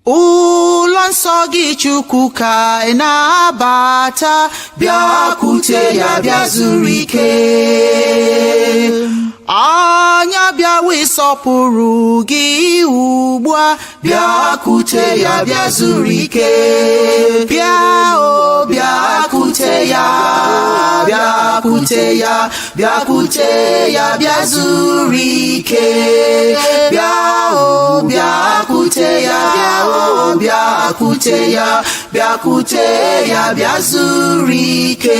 ụlọ nsọ gị Chukwu ka ị na-abata, bịakwute ya bịa zuru ike. Anya bịawa ịsọpụrụ gị ugbu a, bịakwute ya bịa zuru ike. Bịa o bịakwute ya, bịakwute ya, bịakwute ya bịa zuru ike. Bịa o bịakwute ya, bịa o bịakwute ya, bịakwute ya bịa zuru ike.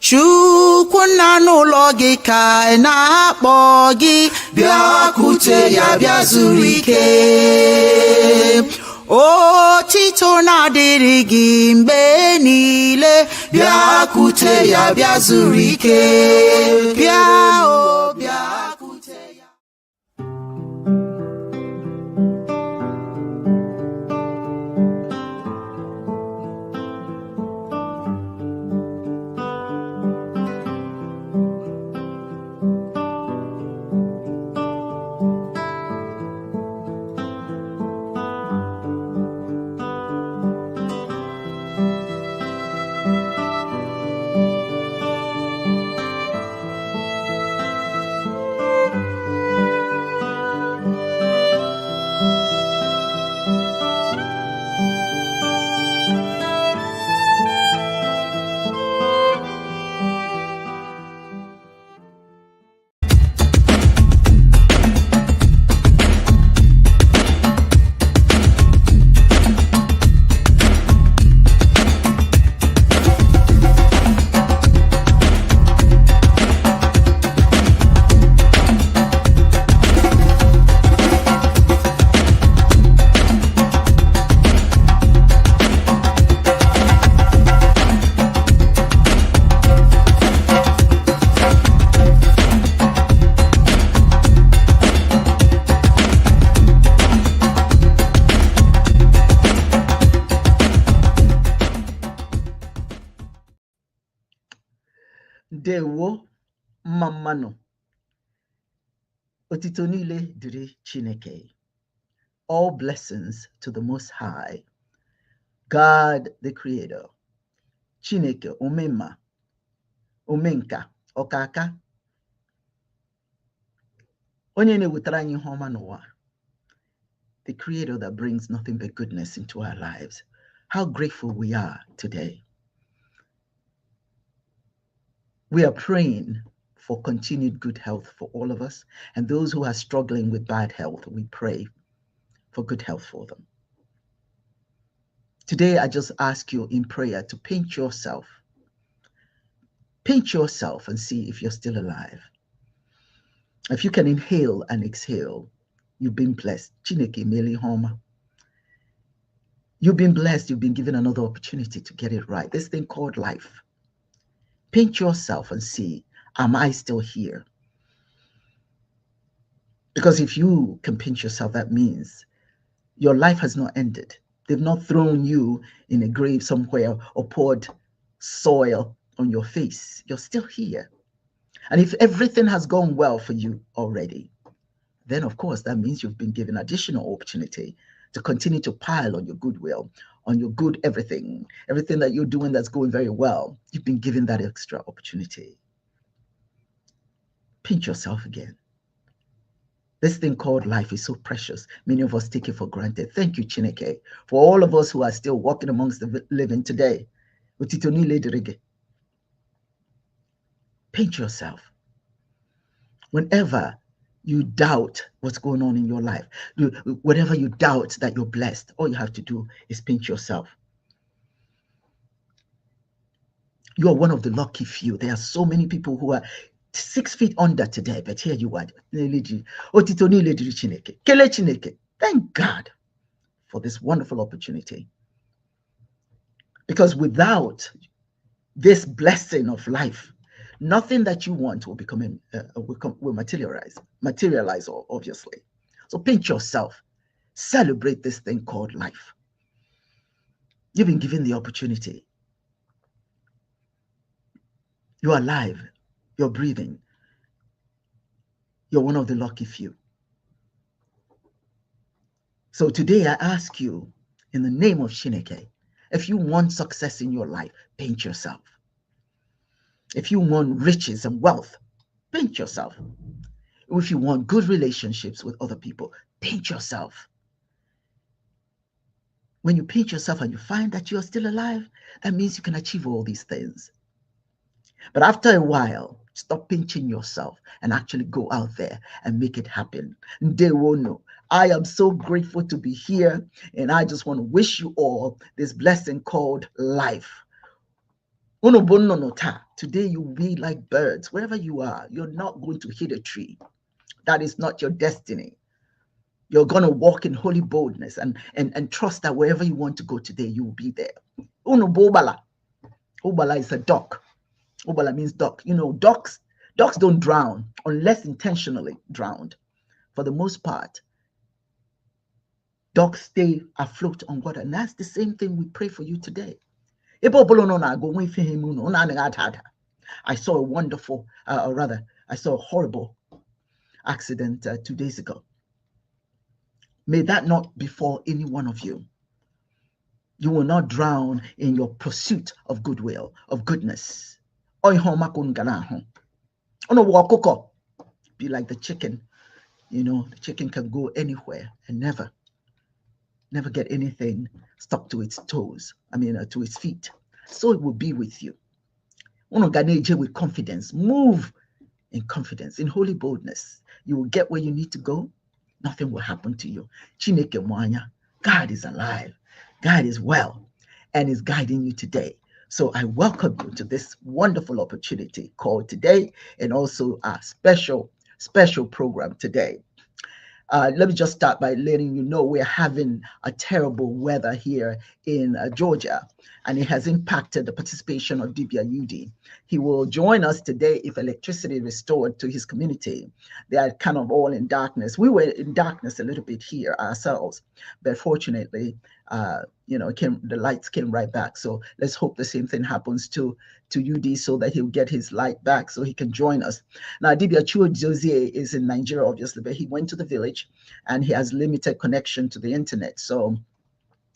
Chukwu nna n'ụlọ gị ka ị na-akpọ gị, bịakwute ya bịa zuru ike. Otito na-adịrị gị mgbe niile, bịakwute ya bịa zuru ike. Bịa o bịakwute ya. Ndewo mmanụ otito niile dịrị Chineke. All blessings to the Most High, God the Creator. Chineke omemma, omenka, ọkaka, onye na-ewetara anyị ihe ọma n'ụwa. The Creator that brings nothing but goodness into our lives. How grateful we are today. We are praying for continued good health for all of us, and those who are struggling with bad health, we pray for good health for them. Today, I just ask you in prayer to pinch yourself. Pinch yourself and see if you're still alive. If you can inhale and exhale, you've been blessed. Chineke meli homa. You've been blessed. You've been given another opportunity to get it right. This thing called life. Pinch yourself and see, am I still here? Because if you can pinch yourself, that means your life has not ended. They've not thrown you in a grave somewhere or poured soil on your face. You're still here. And if everything has gone well for you already, then of course that means you've been given additional opportunity to continue to pile on your goodwill, on your good everything that you're doing that's going very well. You've been given that extra opportunity. Pinch yourself again. This thing called life is so precious. Many of us take it for granted. Thank you, Chineke, for all of us who are still walking amongst the living today. Pinch yourself. Whenever you doubt what's going on in your life, whatever you doubt that you're blessed, all you have to do is pinch yourself. You are one of the lucky few. There are so many people who are 6 feet under today, but here you are. Thank God for this wonderful opportunity. Because without this blessing of life, nothing that you want will will materialize, obviously. So pinch yourself. Celebrate this thing called life. You've been given the opportunity. You're alive. You're breathing. You're one of the lucky few. So today I ask you, in the name of Chineke, if you want success in your life, paint yourself. If you want riches and wealth, paint yourself. If you want good relationships with other people, paint yourself. When you paint yourself and you find that you are still alive, that means you can achieve all these things. But after a while, stop pinching yourself and actually go out there and make it happen. They will know. I am so grateful to be here, and I just want to wish you all this blessing called life. Today you will be like birds. Wherever you are, you're not going to hit a tree. That is not your destiny. You're going to walk in holy boldness and trust that wherever you want to go today, you will be there. Unobobala. Obala is a duck. Obala means duck. You know, ducks don't drown unless intentionally drowned. For the most part, ducks stay afloat on water. And that's the same thing we pray for you today. I saw a wonderful, or rather, I saw a horrible accident 2 days ago. May that not befall any one of you. You will not drown in your pursuit of goodwill, of goodness. Be like the chicken. You know, the chicken can go anywhere and never get anything stuck to its toes. To its feet. So it will be with you. With confidence. Move in confidence, in holy boldness. You will get where you need to go. Nothing will happen to you. Chineke mwanya. God is alive. God is well and is guiding you today. So I welcome you to this wonderful opportunity called today, and also a special program today. Let me just start by letting you know we're having a terrible weather here in Georgia, and it has impacted the participation of Dibias UD. He will join us today if electricity restored to his community. They are kind of all in darkness. We were in darkness a little bit here ourselves, but fortunately, the lights came right back. So let's hope the same thing happens to UD so that he'll get his light back so he can join us. Now, Dibias is in Nigeria, obviously, but he went to the village and he has limited connection to the internet. So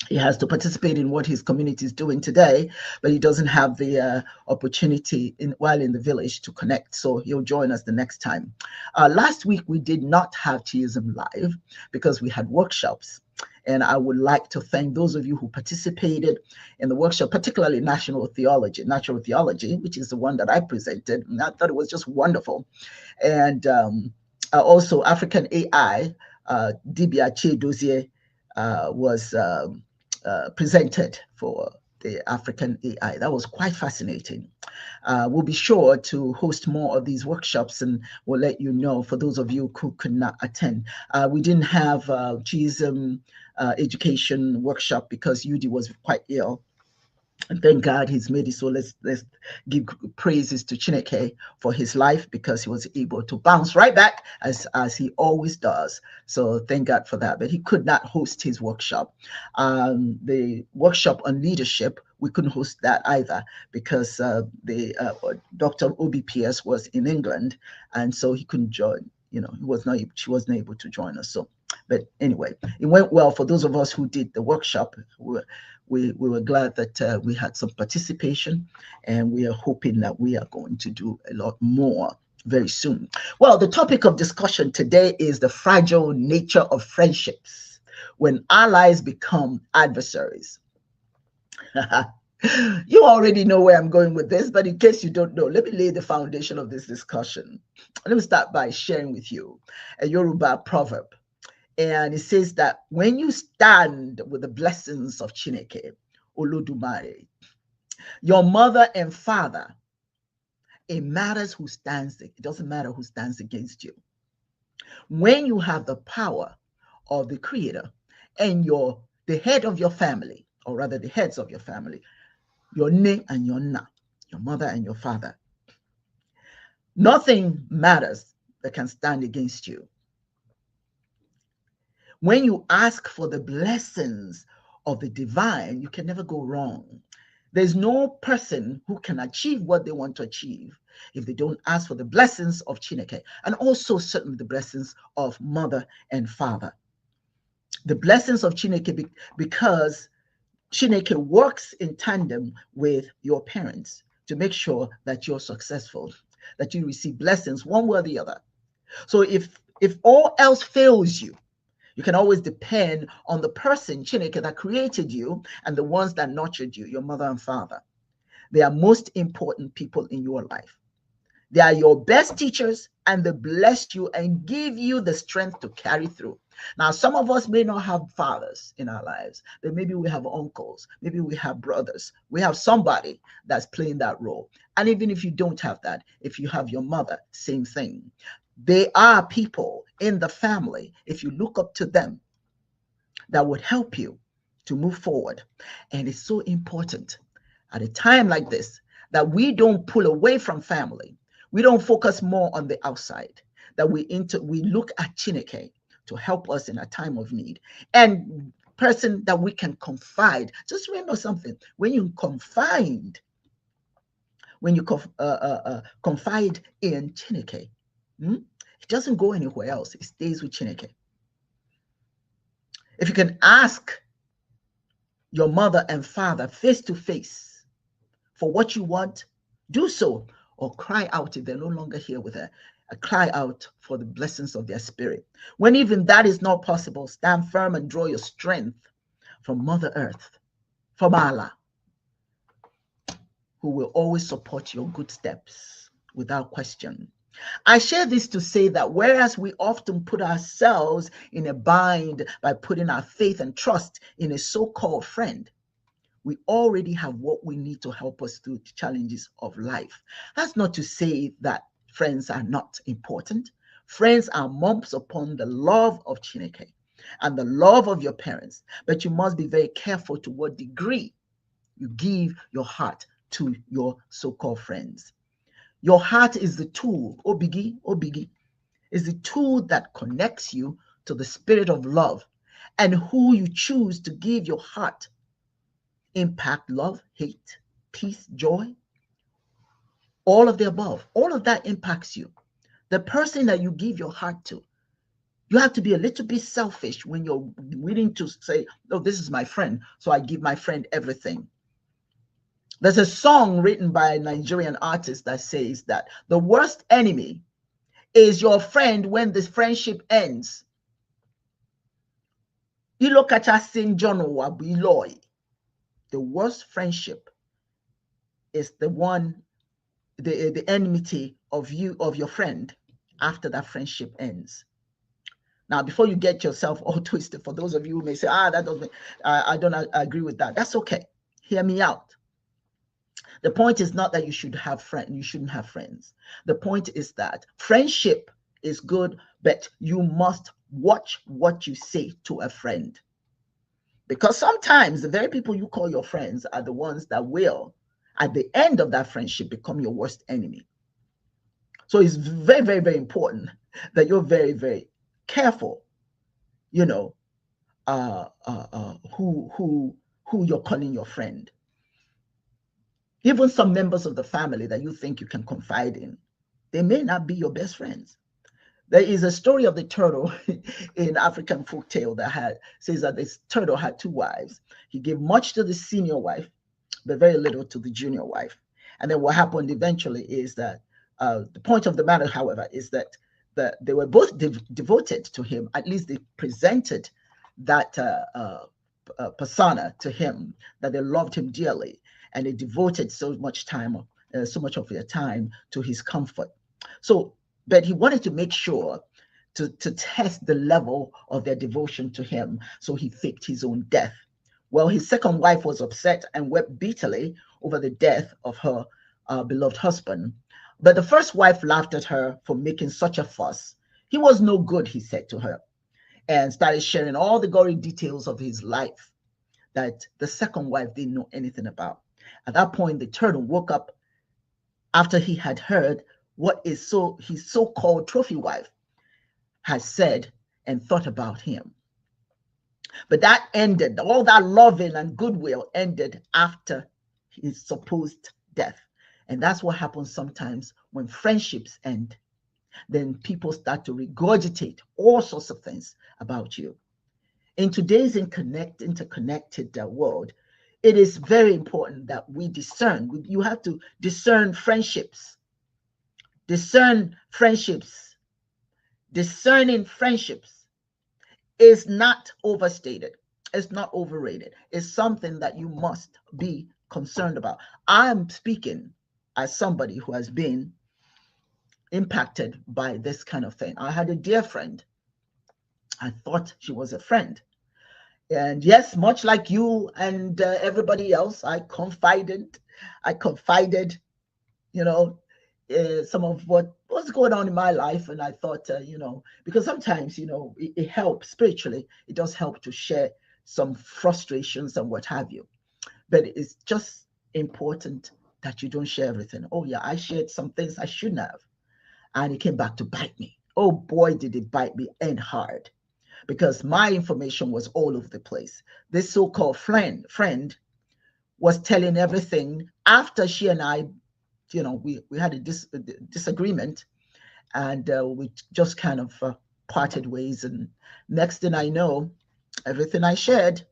he has to participate in what his community is doing today, but he doesn't have the opportunity while in the village to connect. So he'll join us the next time. Last week, we did not have Theism Live because we had workshops. And I would like to thank those of you who participated in the workshop, particularly natural theology, which is the one that I presented. And I thought it was just wonderful. And also African AI, Dibias Dozier was presented for the African AI. That was quite fascinating. We'll be sure to host more of these workshops, and we'll let you know for those of you who could not attend. We didn't have GISM education workshop because UD was quite ill. And thank God he's made it. So let's give praises to Chineke for his life, because he was able to bounce right back as he always does. So thank God for that. But he could not host his workshop. The workshop on leadership, we couldn't host that either because Dr. OBPS was in England, and so he couldn't join. She wasn't able to join us. So, but anyway, it went well for those of us who did the workshop. We were glad that we had some participation, and we are hoping that we are going to do a lot more very soon. Well, the topic of discussion today is the fragile nature of friendships when allies become adversaries. You already know where I'm going with this, but in case you don't know, let me lay the foundation of this discussion. Let me start by sharing with you a Yoruba proverb. And it says that when you stand with the blessings of Chineke, Olodumare, your mother and father, it matters who stands, it doesn't matter who stands against you. When you have the power of the Creator and the head of your family, or rather the heads of your family, your ne and your na, your mother and your father, nothing matters that can stand against you. When you ask for the blessings of the divine, you can never go wrong. There's no person who can achieve what they want to achieve if they don't ask for the blessings of Chineke, and also certainly the blessings of mother and father. The blessings of Chineke, because Chineke works in tandem with your parents to make sure that you're successful, that you receive blessings one way or the other. So if all else fails you, you can always depend on the person, Chineke, that created you and the ones that nurtured you, your mother and father. They are most important people in your life. They are your best teachers, and they bless you and give you the strength to carry through. Now, some of us may not have fathers in our lives, but maybe we have uncles, maybe we have brothers. We have somebody that's playing that role. And even if you don't have that, if you have your mother, same thing. They are people in the family, if you look up to them, that would help you to move forward. And it's so important at a time like this that we don't pull away from family. We don't focus more on the outside, that we look at Chineke to help us in a time of need, and person that we can confide. Just remember something: when you confide in Chineke, it doesn't go anywhere else. It stays with Chineke. If you can ask your mother and father face to face for what you want, do so, or cry out if they're no longer here with her. Cry out for the blessings of their spirit. When even that is not possible, stand firm and draw your strength from Mother Earth, from Allah, who will always support your good steps without question. I share this to say that whereas we often put ourselves in a bind by putting our faith and trust in a so-called friend, we already have what we need to help us through the challenges of life. That's not to say that friends are not important. Friends are mumps upon the love of Chineke and the love of your parents, but you must be very careful to what degree you give your heart to your so-called friends. Your heart is the tool, obigi, is the tool that connects you to the spirit of love, and who you choose to give your heart impact, love, hate, peace, joy, all of the above. All of that impacts you. The person that you give your heart to, you have to be a little bit selfish when you're willing to say, oh, this is my friend, so I give my friend everything. There's a song written by a Nigerian artist that says that the worst enemy is your friend when this friendship ends. The worst friendship is the one, the enmity of your friend after that friendship ends. Now, before you get yourself all twisted, for those of you who may say, that doesn't, I don't agree with that. That's okay. Hear me out. The point is not that you shouldn't have friends. The point is that friendship is good, but you must watch what you say to a friend. Because sometimes the very people you call your friends are the ones that will, at the end of that friendship, become your worst enemy. So it's very, very, very important that you're very, very careful, who you're calling your friend. Even some members of the family that you think you can confide in, they may not be your best friends. There is a story of the turtle in African folktale that says that this turtle had 2 wives. He gave much to the senior wife, but very little to the junior wife. And then what happened eventually is that the point of the matter, however, is that they were both devoted to him. At least they presented that persona to him, that they loved him dearly, and they devoted so much of their time to his comfort. So, but he wanted to make sure to test the level of their devotion to him, so he faked his own death. Well, his second wife was upset and wept bitterly over the death of her beloved husband. But the first wife laughed at her for making such a fuss. He was no good, he said to her, and started sharing all the gory details of his life that the second wife didn't know anything about. At that point, the turtle woke up after he had heard what his so-called trophy wife had said and thought about him. But that ended, all that loving and goodwill ended after his supposed death. And that's what happens sometimes when friendships end. Then people start to regurgitate all sorts of things about you. In today's interconnected world, it is very important that we discern. You have to discern friendships. Discern friendships. Discerning friendships is not overstated. It's not overrated. It's something that you must be concerned about. I'm speaking as somebody who has been impacted by this kind of thing. I had a dear friend. I thought she was a friend. And yes, much like you and everybody else, I confided, you know, some of what was going on in my life. And I thought, because sometimes, it helps spiritually. It does help to share some frustrations and what have you. But it's just important that you don't share everything. Oh, yeah, I shared some things I shouldn't have. And it came back to bite me. Oh, boy, did it bite me and hard, because my information was all over the place. This so-called friend was telling everything after she and I, we had a disagreement, and we just kind of parted ways. And next thing I know, everything I shared,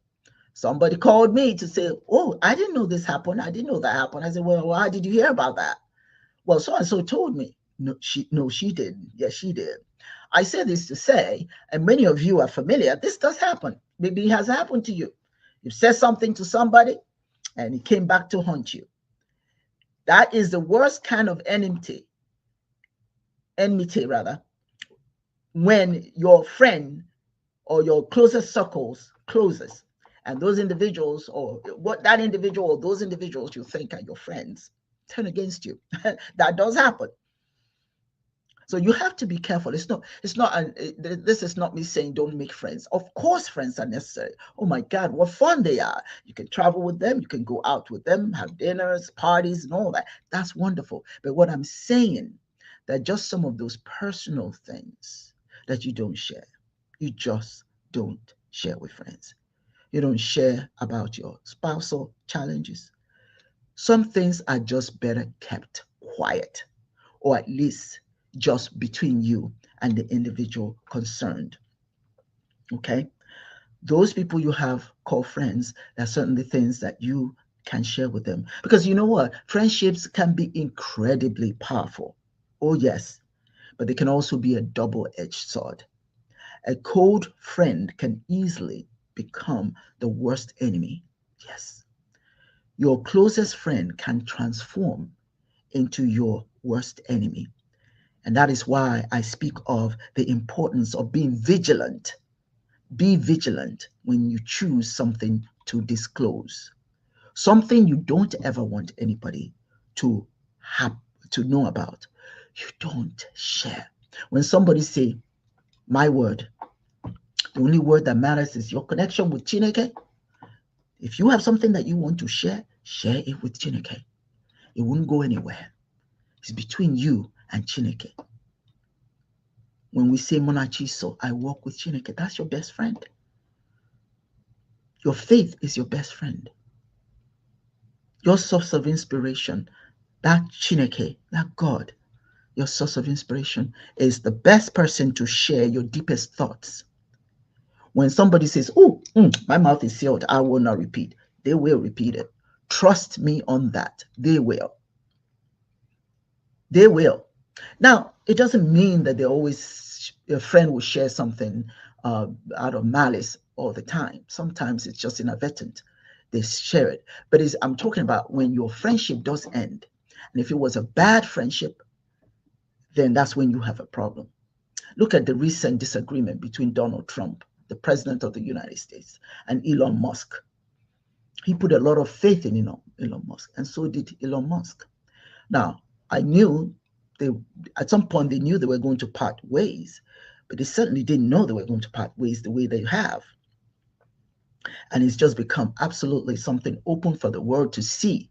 somebody called me to say, oh, I didn't know this happened. I didn't know that happened. I said, well, how did you hear about that? Well, so-and-so told me. No, she didn't. Yes, she did. I say this to say, and many of you are familiar, this does happen. Maybe it has happened to you. You said something to somebody and it came back to haunt you. That is the worst kind of enmity rather, when your friend or your closest circles closes, and those individuals, or what that individual or those individuals you think are your friends, turn against you. That does happen. So you have to be careful. This is not me saying don't make friends. Of course, friends are necessary. Oh my God, what fun they are. You can travel with them. You can go out with them, have dinners, parties, and all that. That's wonderful. But what I'm saying, that just some of those personal things that you don't share. You just don't share with friends. You don't share about your spousal challenges. Some things are just better kept quiet, or at least just between you and the individual concerned. Okay? Those people you have called friends, there are certainly things that you can share with them. Because you know what? Friendships can be incredibly powerful. Oh, yes. But they can also be a double-edged sword. A cold friend can easily become the worst enemy. Yes. Your closest friend can transform into your worst enemy. And that is why I speak of the importance of being vigilant. Be vigilant when you choose something to disclose, something you don't ever want anybody to have to know about. You don't share. When somebody say, my word, the only word that matters is your connection with Chineke. If you have something that you want to share, share it with Chineke. It won't go anywhere. It's between you and Chineke. When we say Monachiso, I walk with Chineke, that's your best friend. Your faith is your best friend. Your source of inspiration, that Chineke, that God, your source of inspiration, is the best person to share your deepest thoughts. When somebody says, oh, my mouth is sealed, I will not repeat, they will repeat it. Trust me on that. They will. They will. Now, it doesn't mean that your friend will share something out of malice all the time. Sometimes it's just inadvertent. They share it. But I'm talking about when your friendship does end. And if it was a bad friendship, then that's when you have a problem. Look at the recent disagreement between Donald Trump, the president of the United States, and Elon Musk. He put a lot of faith in Elon Musk, and so did Elon Musk. Now, I knew at some point they knew they were going to part ways, but they certainly didn't know they were going to part ways the way they have. And it's just become absolutely something open for the world to see.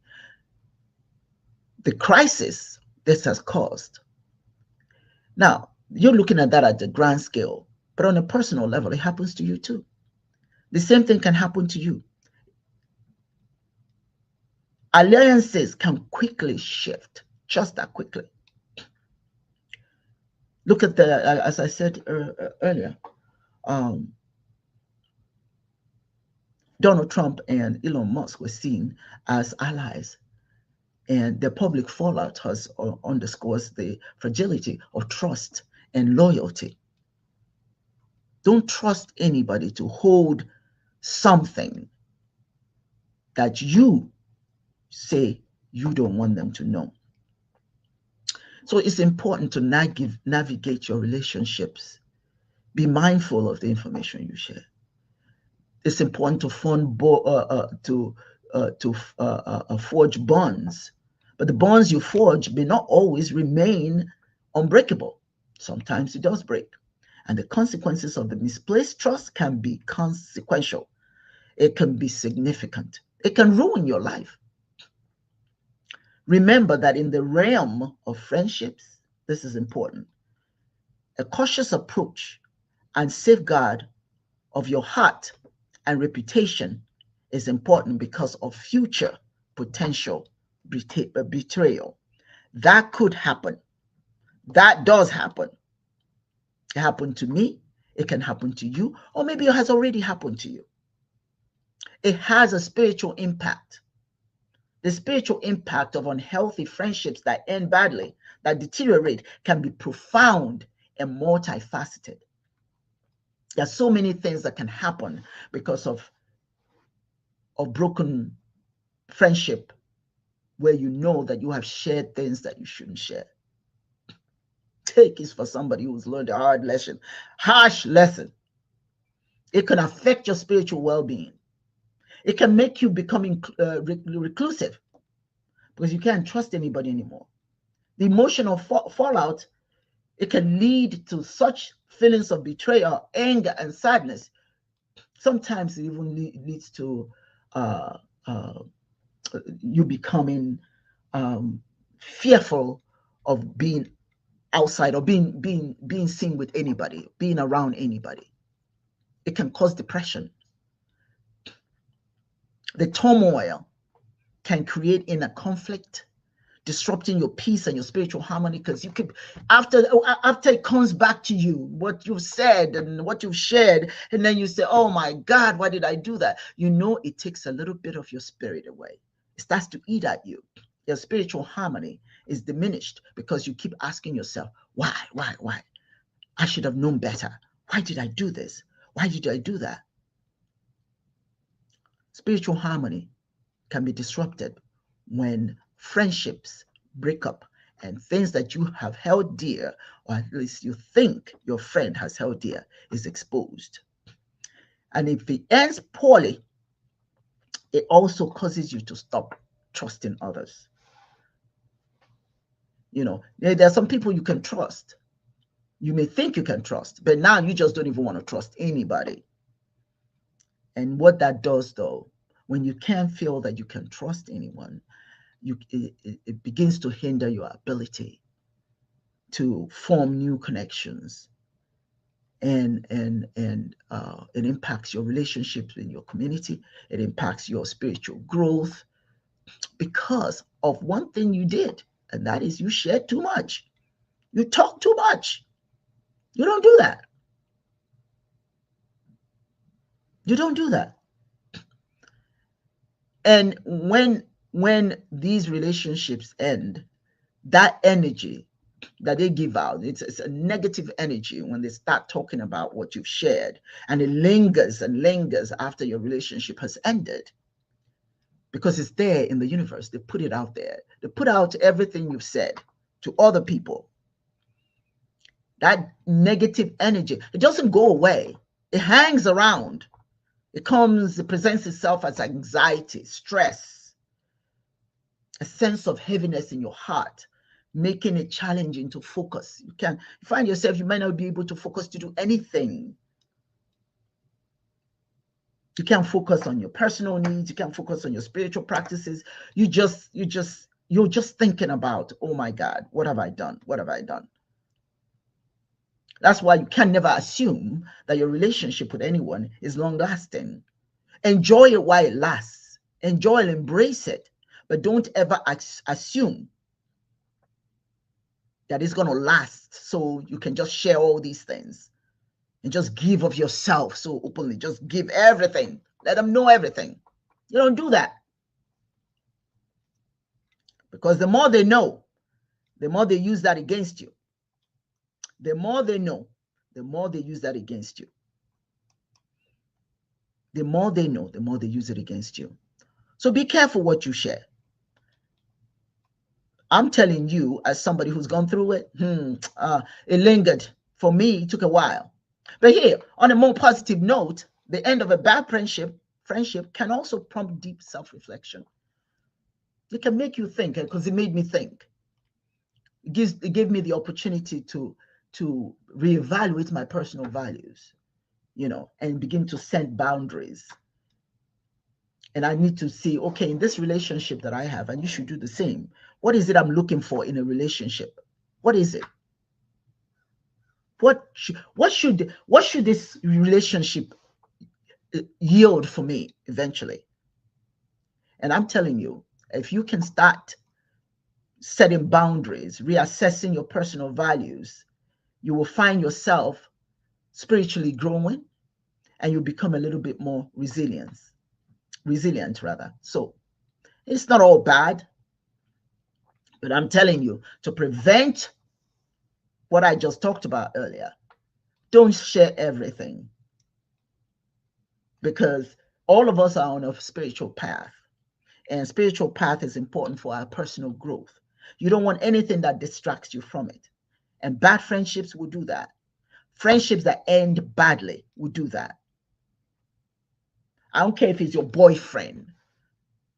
The crisis this has caused. Now, you're looking at that at the grand scale, but on a personal level, it happens to you too. The same thing can happen to you. Alliances can quickly shift, just that quickly. Look at as I said earlier, Donald Trump and Elon Musk were seen as allies, and their public fallout has underscores the fragility of trust and loyalty. Don't trust anybody to hold something that you say you don't want them to know. So it's important to navigate your relationships. Be mindful of the information you share. It's important to forge bonds, but the bonds you forge may not always remain unbreakable. Sometimes it does break, and the consequences of the misplaced trust can be consequential. It can be significant. It can ruin your life. Remember that in the realm of friendships, this is important. A cautious approach and safeguard of your heart and reputation is important because of future potential betrayal. That could happen. That does happen. It happened to me. It can happen to you, or maybe it has already happened to you. It has a spiritual impact. The spiritual impact of unhealthy friendships that end badly, that deteriorate, can be profound and multifaceted. There's so many things that can happen because of broken friendship, where you know that you have shared things that you shouldn't share. Take is for somebody who's learned a hard lesson, harsh lesson. It can affect your spiritual well-being. It can make you becoming reclusive because you can't trust anybody anymore. The emotional fallout, it can lead to such feelings of betrayal, anger, and sadness. Sometimes it even leads to you becoming fearful of being outside or being seen with anybody, being around anybody. It can cause depression. The turmoil can create inner conflict, disrupting your peace and your spiritual harmony, because you could, after it comes back to you what you've said and what you've shared, and then you say, oh my God, why did I do that? You know, it takes a little bit of your spirit away. It starts to eat at you. Your spiritual harmony is diminished because you keep asking yourself, why? I should have known better. Why did I do this? Why did I do that? Spiritual harmony can be disrupted when friendships break up and things that you have held dear, or at least you think your friend has held dear, is exposed. And if it ends poorly, it also causes you to stop trusting others. You know, there are some people you can trust. You may think you can trust, but now you just don't even want to trust anybody. And what that does, though, when you can't feel that you can trust anyone, it begins to hinder your ability to form new connections, and it impacts your relationships in your community. It impacts your spiritual growth because of one thing you did, and that is you shared too much. You talk too much. You don't do that. You don't do that. And when these relationships end, that energy that they give out, it's a negative energy when they start talking about what you've shared, and it lingers and lingers after your relationship has ended, because it's there in the universe. They put it out there. They put out everything you've said to other people. That negative energy, it doesn't go away. It hangs around. It presents itself as anxiety, stress, a sense of heaviness in your heart, making it challenging to focus. You find yourself, you might not be able to focus to do anything. You can't focus on your personal needs. You can't focus on your spiritual practices. You're just thinking about, oh my God, what have I done? What have I done? That's why you can never assume that your relationship with anyone is long lasting. Enjoy it while it lasts. Enjoy and embrace it. But don't ever assume that it's going to last so you can just share all these things and just give of yourself so openly. Just give everything. Let them know everything. You don't do that. Because the more they know, the more they use that against you. The more they know, the more they use that against you. The more they know, the more they use it against you. So be careful what you share. I'm telling you, as somebody who's gone through it, it lingered. For me, it took a while. But here, on a more positive note, the end of a bad friendship can also prompt deep self-reflection. It can make you think, because it made me think. It gave me the opportunity to reevaluate my personal values, and begin to set boundaries. And I need to see, okay, in this relationship that I have, and you should do the same. What is it I'm looking for in a relationship? What is it? What should this relationship yield for me eventually? And I'm telling you, if you can start setting boundaries, reassessing your personal values, you will find yourself spiritually growing, and you become a little bit more resilient. So it's not all bad, but I'm telling you, to prevent what I just talked about earlier, don't share everything, because all of us are on a spiritual path, and spiritual path is important for our personal growth. You don't want anything that distracts you from it, and bad friendships will do that. Friendships that end badly will do that. I don't care if it's your boyfriend.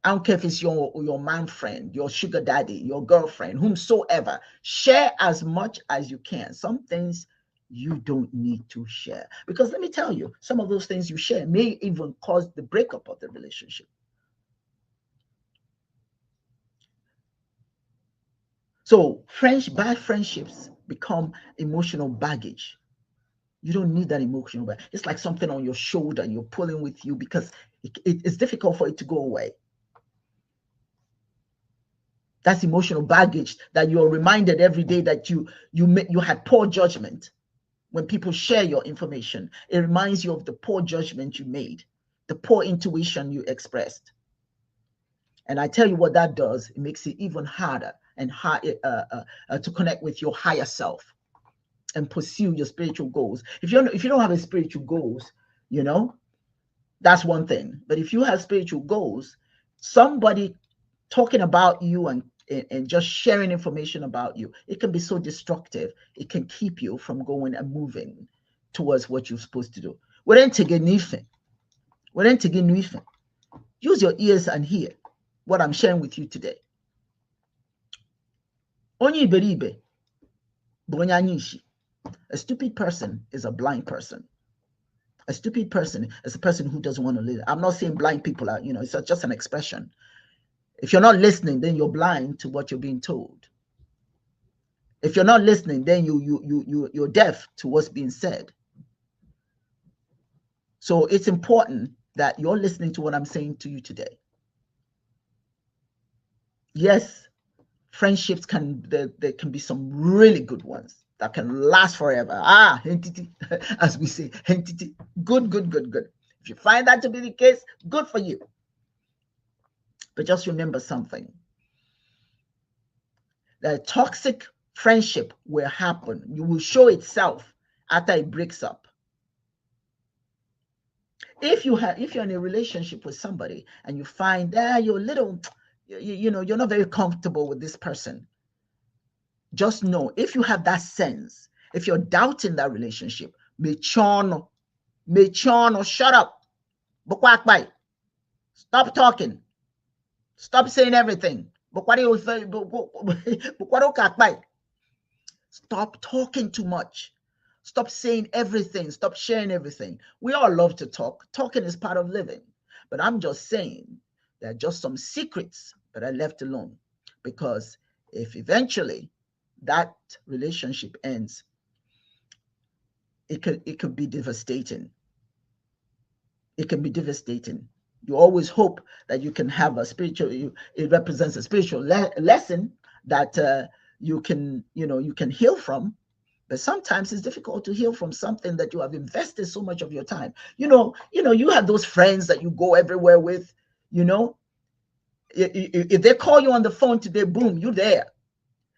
I don't care if it's your man friend, your sugar daddy, your girlfriend, whomsoever. Share as much as you can. Some things you don't need to share. Because let me tell you, some of those things you share may even cause the breakup of the relationship. So bad friendships become emotional baggage. You don't need that emotional baggage. It's like something on your shoulder you're pulling with you, because it's difficult for it to go away. That's emotional baggage that you're reminded every day that you had poor judgment. When people share your information, it reminds you of the poor judgment you made, the poor intuition you expressed. And I tell you what that does, it makes it even harder and to connect with your higher self and pursue your spiritual goals. If you don't have a spiritual goals, that's one thing. But if you have spiritual goals, somebody talking about you and just sharing information about you, it can be so destructive. It can keep you from going and moving towards what you're supposed to do. Use your ears and hear what I'm sharing with you today. A stupid person is a blind person. A stupid person is a person who doesn't want to live. I'm not saying blind people are, it's just an expression. If you're not listening, then you're blind to what you're being told. If you're not listening, then you're deaf to what's being said. So it's important that you're listening to what I'm saying to you today. Yes, friendships there can be some really good ones that can last forever. Entity, as we say, entity. Good. If you find that to be the case, good for you. But just remember something. The toxic friendship will happen. You will show itself after it breaks up. If you're in a relationship with somebody and you find that you're a little, you're not very comfortable with this person, just know, if you have that sense, if you're doubting that relationship, shut up. Stop talking. Stop saying everything. Stop talking too much. Stop saying everything. Stop sharing everything. We all love to talk. Talking is part of living. But I'm just saying there are just some secrets that are left alone. Because if eventually that relationship ends, it could be devastating. It can be devastating. You always hope that you can have a spiritual, it represents a spiritual lesson that you can heal from. But sometimes it's difficult to heal from something that you have invested so much of your time. You have those friends that you go everywhere with. If they call you on the phone today, boom, you're there.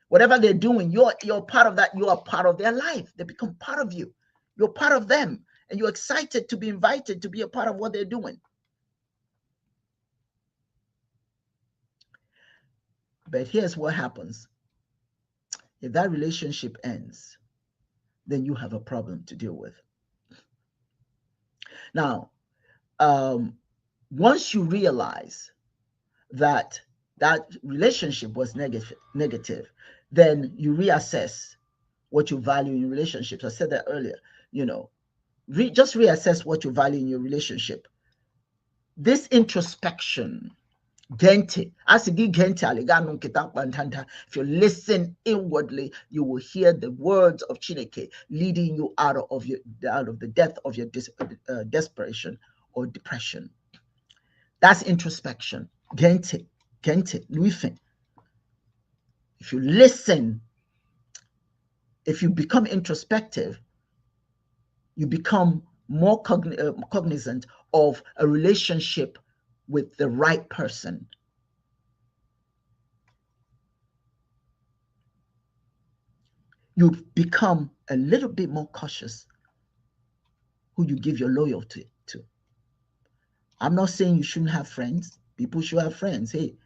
Whatever they're doing, you're part of that. You are part of their life. They become part of you. You're part of them, and you're excited to be invited to be a part of what they're doing. But here's what happens. If that relationship ends, then you have a problem to deal with. Now, once you realize that relationship was negative, then you reassess what you value in relationships. I said that earlier. Just reassess what you value in your relationship. This introspection, if you listen inwardly, you will hear the words of Chineke leading you out of the depth of your desperation or depression. That's introspection. Gente, Luifen. If you listen, if you become introspective, you become more cognizant of a relationship with the right person. You become a little bit more cautious who you give your loyalty to. I'm not saying you shouldn't have friends. People should have friends. Hey,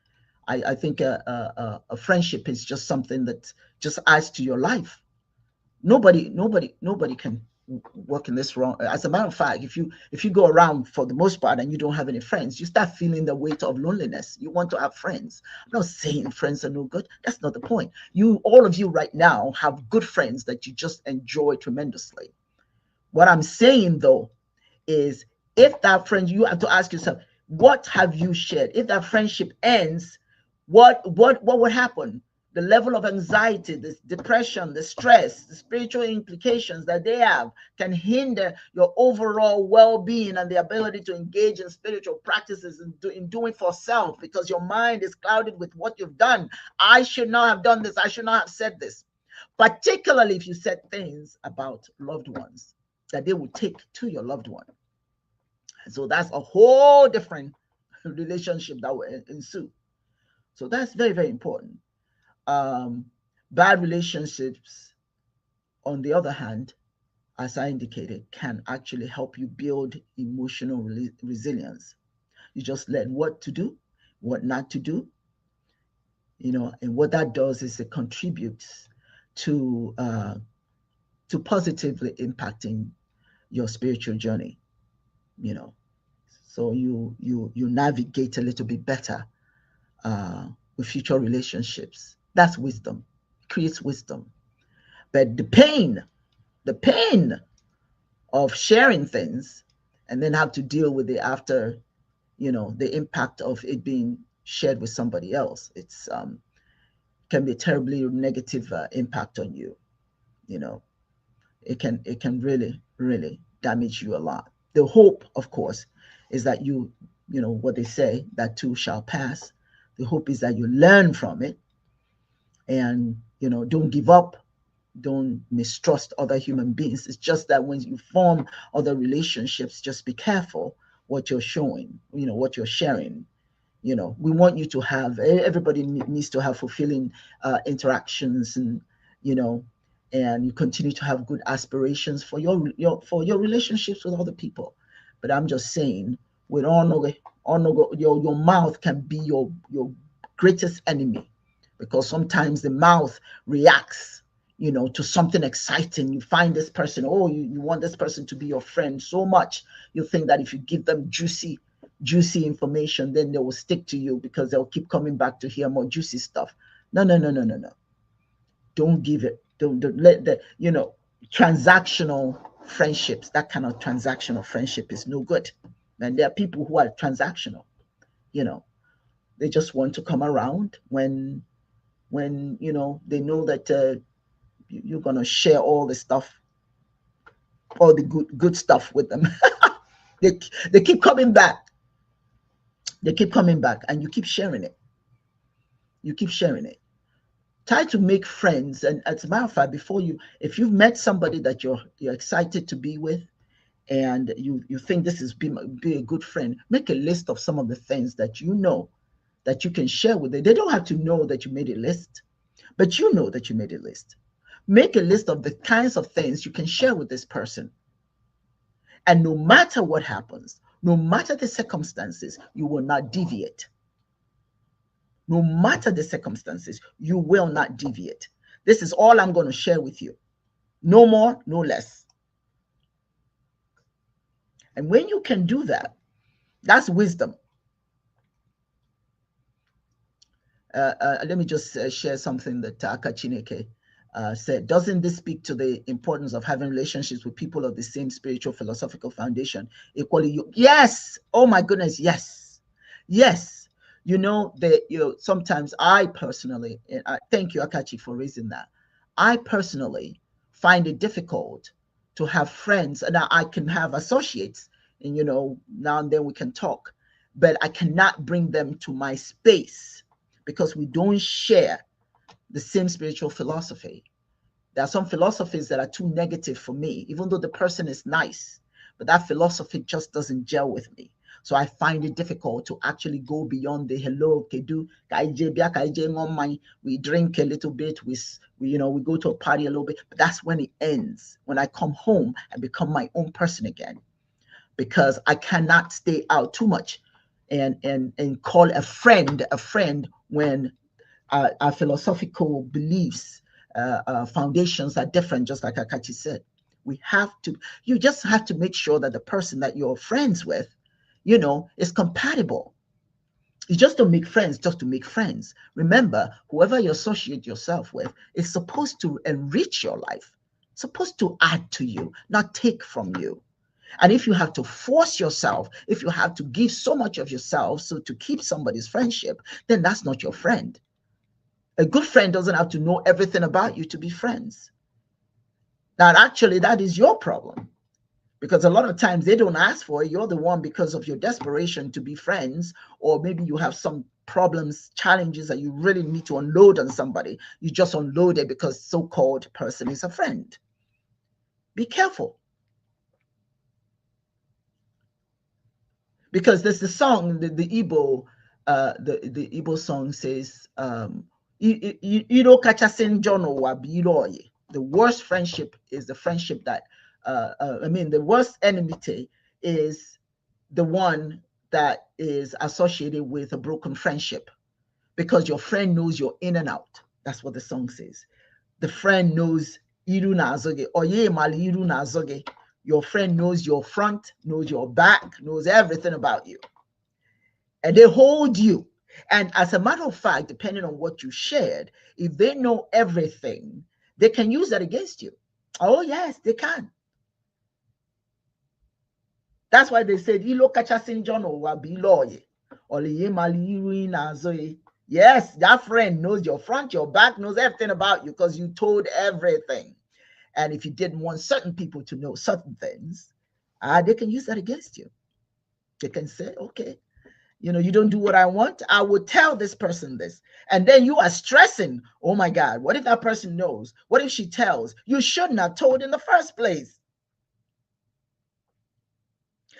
I think a friendship is just something that just adds to your life. Nobody can work in this wrong. As a matter of fact, if you go around for the most part and you don't have any friends, you start feeling the weight of loneliness. You want to have friends. I'm not saying friends are no good. That's not the point. All of you right now have good friends that you just enjoy tremendously. What I'm saying though is, if that friend, you have to ask yourself, what have you shared? If that friendship ends, what would happen? The level of anxiety, the depression, the stress, the spiritual implications that they have can hinder your overall well-being and the ability to engage in spiritual practices in doing for self, because your mind is clouded with what you've done. I should not have done this. I should not have said this. Particularly if you said things about loved ones that they would take to your loved one. So that's a whole different relationship that will ensue. So that's very, very important. Bad relationships, on the other hand, as I indicated, can actually help you build emotional resilience. You just learn what to do, what not to do, and what that does is it contributes to positively impacting your spiritual journey. So you navigate a little bit better with future relationships. That's wisdom. It creates wisdom. But the pain of sharing things and then have to deal with it after, the impact of it being shared with somebody else, it's can be a terribly negative impact on you. It can really, really damage you a lot. The hope, of course, is that what they say, that too shall pass. The hope is that you learn from it and, don't give up. Don't mistrust other human beings. It's just that when you form other relationships, just be careful what you're showing, what you're sharing. We want you to have, everybody needs to have fulfilling interactions, and, and you continue to have good aspirations for your relationships with other people. But I'm just saying, with your mouth can be your greatest enemy, because sometimes the mouth reacts, to something exciting. You find this person, you want this person to be your friend so much, you think that if you give them juicy information, then they will stick to you because they'll keep coming back to hear more juicy stuff. No. Don't give it. Don't let the, transactional friendships, that kind of transactional friendship is no good. And there are people who are transactional, they just want to come around when they know that you're going to share all the stuff, all the good stuff with them. They keep coming back. And you keep sharing it. Try to make friends. And as a matter of fact, if you've met somebody that you're excited to be with, and you think this is be a good friend, make a list of some of the things that you know that you can share with them. They don't have to know that you made a list, but you know that you made a list. Make a list of the kinds of things you can share with this person. And no matter what happens, no matter the circumstances, you will not deviate. No matter the circumstances, you will not deviate. This is all I'm going to share with you. No more, no less. And when you can do that, that's wisdom. Let me just share something that Akachineke said. Doesn't this speak to the importance of having relationships with people of the same spiritual philosophical foundation? Equally, yes. Oh my goodness, yes, yes. Sometimes I personally, and thank you, Akachi, for raising that. I personally find it difficult to have friends, and I can have associates, and now and then we can talk, but I cannot bring them to my space because we don't share the same spiritual philosophy. There are some philosophies that are too negative for me, even though the person is nice, but that philosophy just doesn't gel with me. So I find it difficult to actually go beyond the hello, kedu, we drink a little bit, we go to a party a little bit, but that's when it ends. When I come home and become my own person again, because I cannot stay out too much and call a friend when our philosophical beliefs, foundations are different, just like Akachi said. You just have to make sure that the person that you're friends with, is compatible. You just don't make friends just to make friends. Remember, whoever you associate yourself with is supposed to enrich your life, supposed to add to you, not take from you. And if you have to force yourself, if you have to give so much of yourself so to keep somebody's friendship, then that's not your friend. A good friend doesn't have to know everything about you to be friends. Now, actually, that is your problem, because a lot of times they don't ask for it. You're the one, because of your desperation to be friends, or maybe you have some problems, challenges that you really need to unload on somebody. You just unload it because so-called person is a friend. Be careful. Because there's the song, the Igbo, the Igbo song says, the worst friendship is the friendship that, the worst enmity is the one that is associated with a broken friendship, because your friend knows you're in and out. That's what the song says. The friend knows iru na azoge, oye mali iru na azoge. Your friend knows your front, knows your back, knows everything about you. And they hold you. And as a matter of fact, depending on what you shared, if they know everything, they can use that against you. Oh, yes, they can. That's why they said, yes, that friend knows your front, your back, knows everything about you because you told everything. And if you didn't want certain people to know certain things, they can use that against you. They can say, okay, you don't do what I want, I will tell this person this. And then you are stressing, oh my God, what if that person knows? What if she tells? You shouldn't have told in the first place.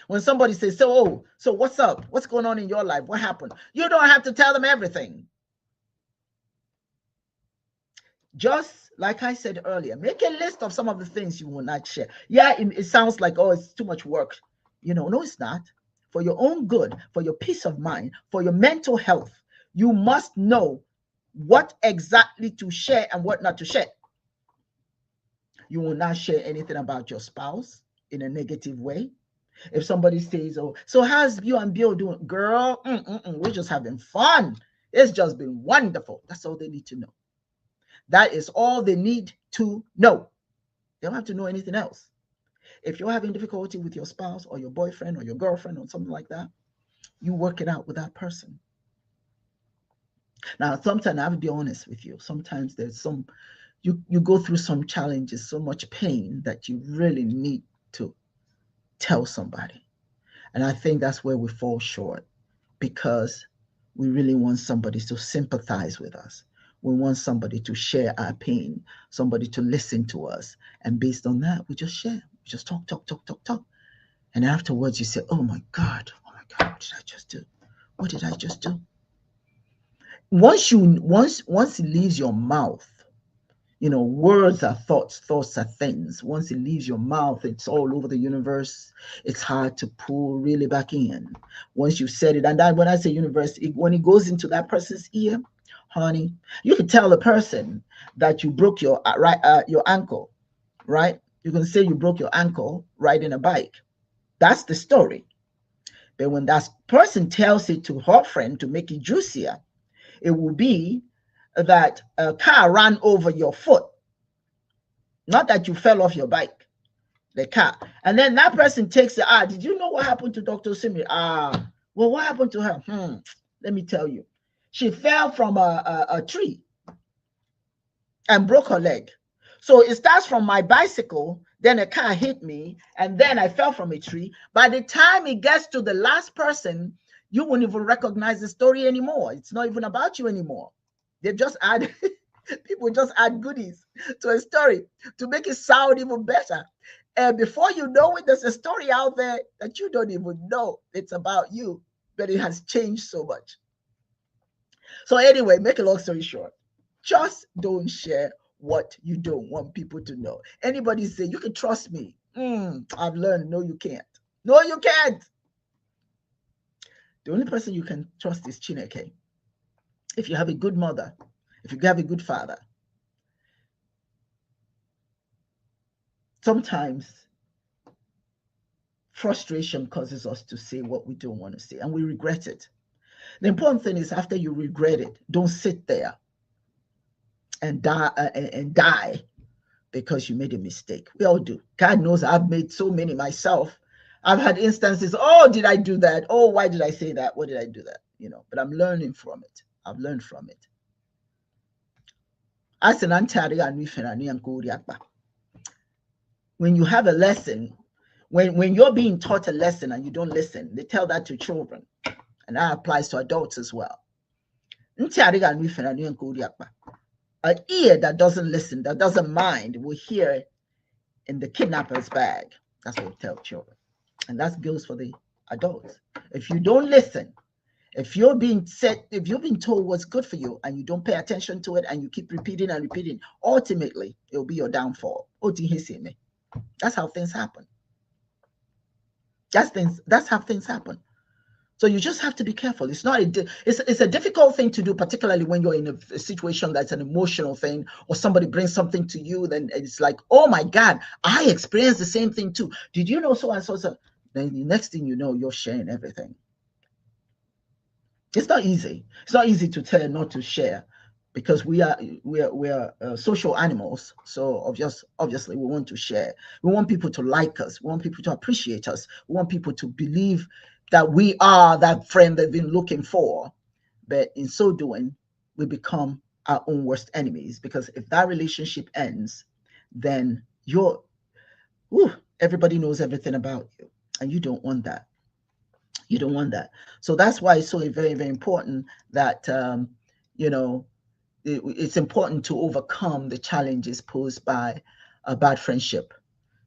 When somebody says, so what's up? What's going on in your life? What happened? You don't have to tell them everything. Just like I said earlier, make a list of some of the things you will not share. Yeah, it sounds like, oh, it's too much work. No, it's not. For your own good, for your peace of mind, for your mental health, you must know what exactly to share and what not to share. You will not share anything about your spouse in a negative way. If somebody says, oh, so how's you and Bill doing? Girl, we're just having fun. It's just been wonderful. That's all they need to know. That is all they need to know. They don't have to know anything else. If you're having difficulty with your spouse or your boyfriend or your girlfriend or something like that, you work it out with that person. Now, sometimes I have to be honest with you. Sometimes there's you go through some challenges, so much pain that you really need to tell somebody. And I think that's where we fall short, because we really want somebody to sympathize with us. We want somebody to share our pain, somebody to listen to us. And based on that, we just share. We just talk, talk, talk, talk, talk. And afterwards you say, oh my God, what did I just do? What did I just do? Once it leaves your mouth, words are thoughts, thoughts are things. Once it leaves your mouth, it's all over the universe. It's hard to pull really back in. Once you said it, and that, when I say universe, when it goes into that person's ear, honey, you can tell the person that you broke your ankle, right? You can say you broke your ankle riding a bike. That's the story. But when that person tells it to her friend to make it juicier, it will be that a car ran over your foot. Not that you fell off your bike, the car. And then that person takes it, did you know what happened to Dr. Simi? Well, what happened to her? Let me tell you. She fell from a tree and broke her leg. So it starts from my bicycle, then a car hit me, and then I fell from a tree. By the time it gets to the last person, you won't even recognize the story anymore. It's not even about you anymore. They've just added, people just add goodies to a story to make it sound even better. And before you know it, there's a story out there that you don't even know it's about you, but it has changed so much. So anyway, make a long story short, just don't share what you don't want people to know. Anybody say, you can trust me. I've learned, no, you can't. No, you can't. The only person you can trust is Chineke. If you have a good mother, if you have a good father, sometimes frustration causes us to say what we don't want to say, and we regret it. The important thing is, after you regret it, don't sit there and die because you made a mistake. We all do. God knows I've made so many myself. I've had instances, oh, did I do that? Oh, why did I say that? What did I do that? But I'm learning from it. I've learned from it. When you have a lesson, when you're being taught a lesson and you don't listen, they tell that to children. And that applies to adults as well. An ear that doesn't listen, that doesn't mind, will hear in the kidnapper's bag. That's what we tell children. And that goes for the adults. If you don't listen, if you're being told what's good for you and you don't pay attention to it and you keep repeating and repeating, ultimately it'll be your downfall. That's how things happen. That's how things happen. So you just have to be careful. It's a difficult thing to do, particularly when you're in a situation that's an emotional thing, or somebody brings something to you, then it's like, oh my God, I experienced the same thing too. Did you know so and so? Then the next thing you know, you're sharing everything. It's not easy. It's not easy to tell not to share, because we are social animals. So obviously we want to share. We want people to like us. We want people to appreciate us. We want people to believe that we are that friend they've been looking for. But in so doing, we become our own worst enemies, because if that relationship ends, then everybody knows everything about you, and you don't want that. You don't want that. So that's why it's so very, very important that it's important to overcome the challenges posed by a bad friendship.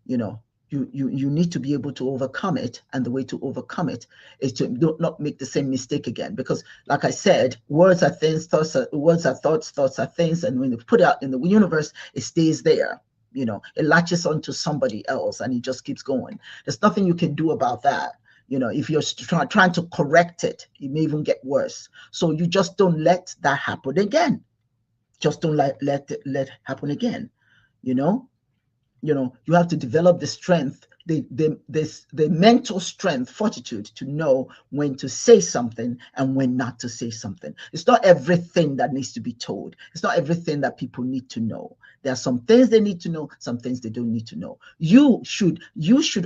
You need to be able to overcome it, and the way to overcome it is to not make the same mistake again. Because, like I said, words are things, words are thoughts, thoughts are things, and when you put it out in the universe, it stays there. It latches onto somebody else, and it just keeps going. There's nothing you can do about that. If you're trying to correct it, it may even get worse. So you just don't let that happen again. Just don't let it happen again. You have to develop the strength, the mental strength, fortitude to know when to say something and when not to say something. It's not everything that needs to be told. It's not everything that people need to know. There are some things they need to know, some things they don't need to know. You should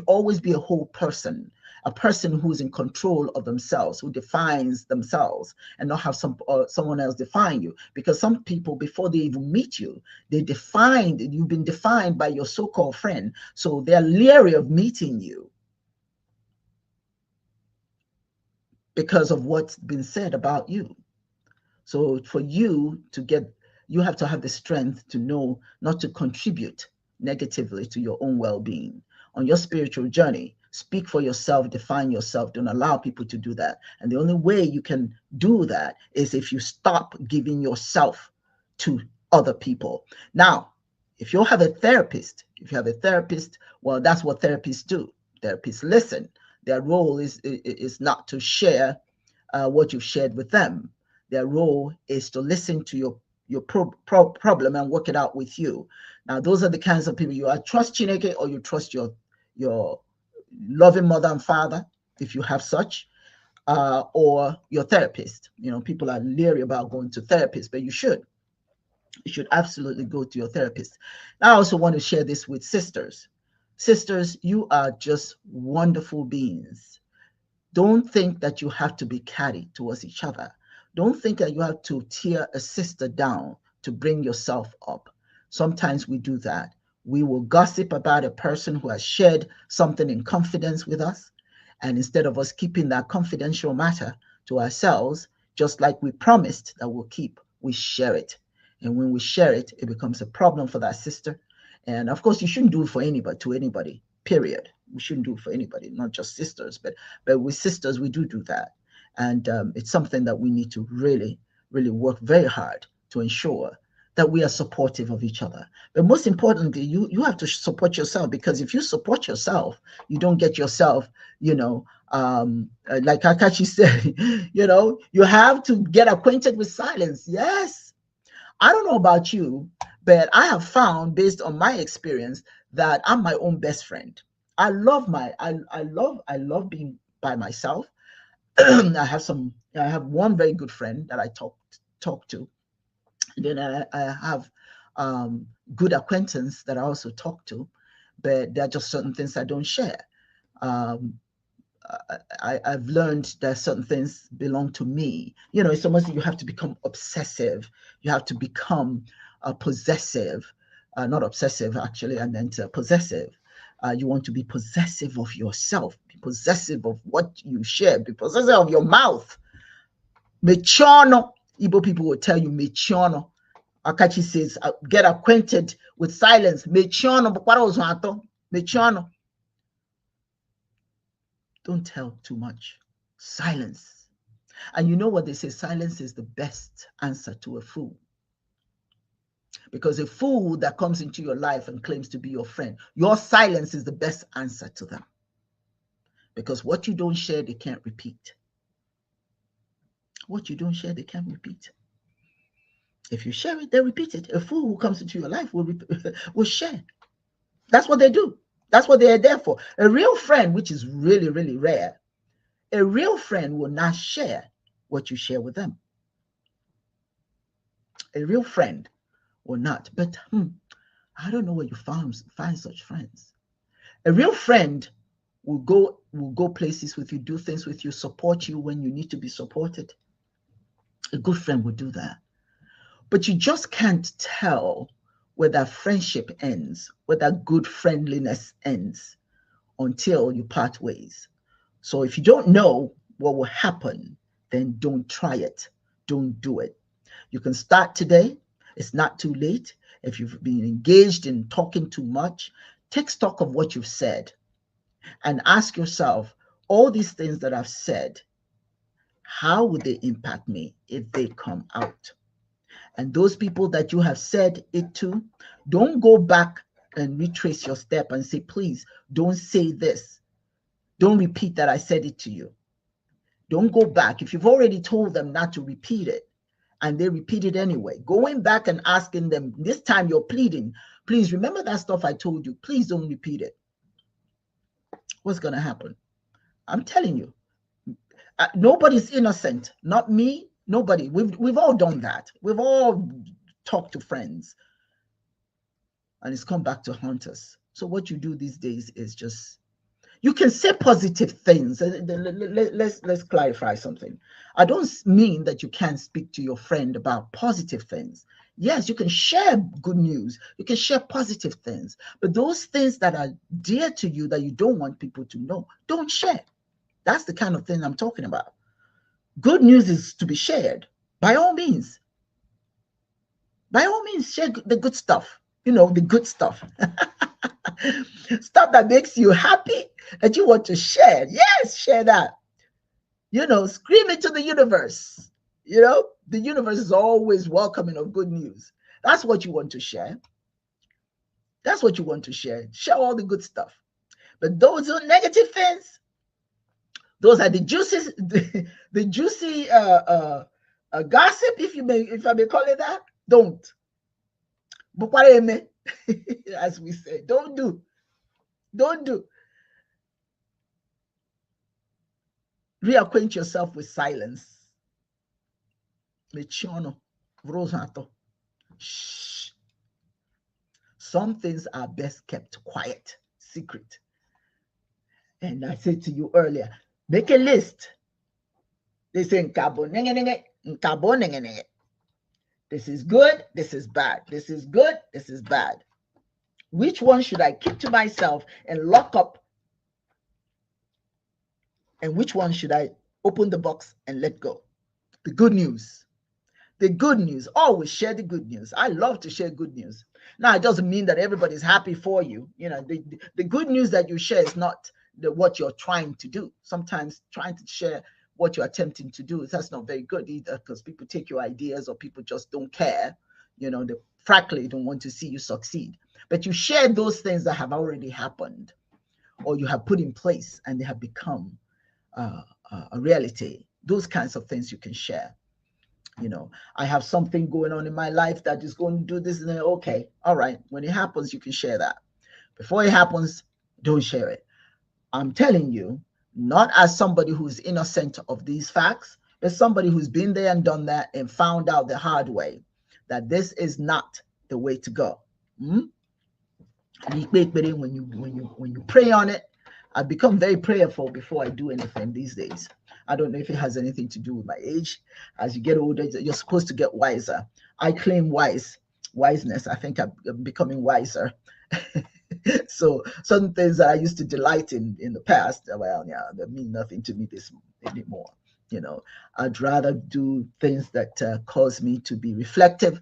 always be a whole person, a person who's in control of themselves, who defines themselves, and not have someone else define you. Because some people, before they even meet you, you've been defined by your so-called friend. So they're leery of meeting you because of what's been said about you. So for you to get you have to have the strength to know not to contribute negatively to your own well-being. On your spiritual journey, speak for yourself, define yourself. Don't allow people to do that. And the only way you can do that is if you stop giving yourself to other people. Now, if you have a therapist, well, that's what therapists do. Therapists listen. Their role is not to share what you've shared with them. Their role is to listen to your problem and work it out with you. Now, those are the kinds of people you are trust Chineke, or you trust your loving mother and father, if you have such, or your therapist. You know, people are leery about going to therapists, but you should absolutely go to your therapist. Now, I also want to share this with sisters. Sisters, you are just wonderful beings. Don't think that you have to be catty towards each other. Don't think that you have to tear a sister down to bring yourself up. Sometimes we do that. We will gossip about a person who has shared something in confidence with us. And instead of us keeping that confidential matter to ourselves, just like we promised that we'll keep, we share it. And when we share it, it becomes a problem for that sister. And of course, you shouldn't do it for anybody, to anybody, period. We shouldn't do it for anybody, not just sisters, but with sisters, we do that. And it's something that we need to really, really work very hard to ensure that we are supportive of each other. But most importantly, you have to support yourself, because if you support yourself, you don't get yourself, like Akachi said, you have to get acquainted with silence. Yes. I don't know about you, but I have found, based on my experience, that I'm my own best friend. I love being by myself. I have one very good friend that I talk to. And then I have good acquaintance that I also talk to, but there are just certain things I don't share. I've learned that certain things belong to me. It's almost like you have to become obsessive. You have to become possessive, not obsessive actually, I meant possessive. You want to be possessive of yourself, be possessive of what you share, be possessive of your mouth. Mechono. Igbo people will tell you mechono. Akachi says, get acquainted with silence. Mechono. Mechono. Don't tell too much. Silence. And you know what they say? Silence is the best answer to a fool. Because a fool that comes into your life and claims to be your friend, your silence is the best answer to them. Because what you don't share, they can't repeat. What you don't share, they can't repeat. If you share it, they repeat it. A fool who comes into your life will share. That's what they do. That's what they are there for. A real friend, which is really, really rare, a real friend will not share what you share with them. A real friend will not. But I don't know where you find such friends. A real friend will go places with you, do things with you, support you when you need to be supported. A good friend will do that. But you just can't tell where that friendship ends, where that good friendliness ends, until you part ways. So if you don't know what will happen, then don't try it. Don't do it. You can start today. It's not too late. If you've been engaged in talking too much, take stock of what you've said and ask yourself, all these things that I've said, how would they impact me if they come out? And those people that you have said it to, don't go back and retrace your step and say, please don't say this. Don't repeat that I said it to you. Don't go back. If you've already told them not to repeat it and they repeat it anyway, going back and asking them, this time you're pleading, please remember that stuff I told you. Please don't repeat it. What's going to happen? I'm telling you, nobody's innocent. Not me, nobody. We've all done that. We've all talked to friends and it's come back to haunt us. So what you do these days is just, you can say positive things. Let's clarify something. I don't mean that you can't speak to your friend about positive things. Yes, you can share good news. You can share positive things. But those things that are dear to you that you don't want people to know, don't share. That's the kind of thing I'm talking about. Good news is to be shared by all means. By all means, share the good stuff. You know, the good stuff. Stuff that makes you happy, that you want to share. Yes, share that. You know, scream it to the universe. You know, the universe is always welcoming of good news. That's what you want to share. That's what you want to share. Share all the good stuff. But those are negative things. Those are the juicy, the juicy gossip, if I may call it that. Don't. As we say, don't do. Don't do. Reacquaint yourself with silence. Shh. Some things are best kept quiet, secret. And I said to you earlier, make a list. They say, this is good, this is bad. This is good, this is bad. Which one should I keep to myself and lock up? And which one should I open the box and let go? The good news. The good news. Always share the good news. I love to share good news. Now, it doesn't mean that everybody's happy for you. You know, the good news that you share is not what you're trying to do. Sometimes trying to share what you're attempting to do, that's not very good either, because people take your ideas or people just don't care. You know, they frankly don't want to see you succeed. But you share those things that have already happened or you have put in place and they have become a reality. Those kinds of things you can share. You know, I have something going on in my life that is going to do this, and then, okay, all right, when it happens, you can share that. Before it happens, don't share it. I'm telling you, not as somebody who's innocent of these facts, but somebody who's been there and done that and found out the hard way that this is not the way to go. When you pray on it, I've become very prayerful before I do anything these days. I don't know if it has anything to do with my age. As you get older, you're supposed to get wiser. I claim wiseness. I think I'm becoming wiser. So some things that I used to delight in the past, well, yeah, they mean nothing to me this anymore. You know, I'd rather do things that cause me to be reflective,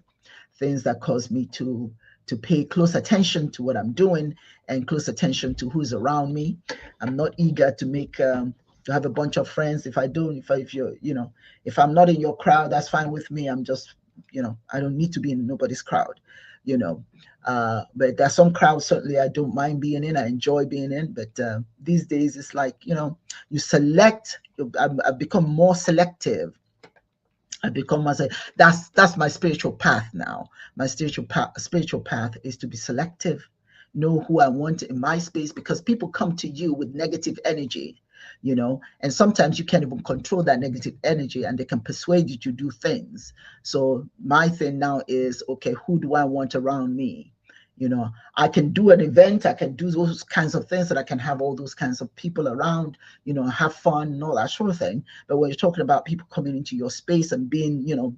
things that cause me to pay close attention to what I'm doing and close attention to who's around me. I'm not eager to make to have a bunch of friends. If you're, you know, if I'm not in your crowd, that's fine with me. I'm just, you know, I don't need to be in nobody's crowd, you know. But there's some crowds certainly I don't mind being in. I enjoy being in. But these days it's like, you know, you select. I've become more selective. That's my spiritual path now. My spiritual path is to be selective, know who I want in my space, because people come to you with negative energy, you know, and sometimes you can't even control that negative energy and they can persuade you to do things. So my thing now is, okay, who do I want around me? You know, I can do an event, I can do those kinds of things, that I can have all those kinds of people around, you know, have fun and all that sort of thing. But when you're talking about people coming into your space and being, you know,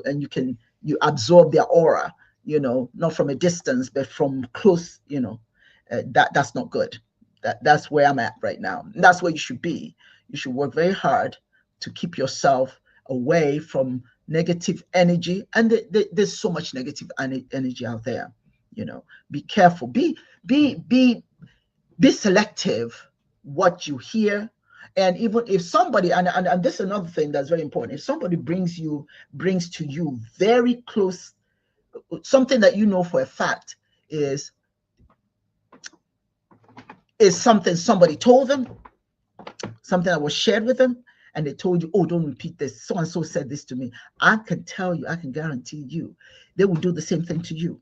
and you absorb their aura, you know, not from a distance, but from close, you know, that's not good. That's where I'm at right now. And that's where you should be. You should work very hard to keep yourself away from negative energy. And there's so much negative energy out there. You know, be careful. Be selective what you hear. And even if somebody, and this is another thing that's very important, if somebody brings to you very close, something that you know for a fact is something somebody told them, something that was shared with them, and they told you, oh, don't repeat this, so and so said this to me, I can tell you, I can guarantee you, they will do the same thing to you.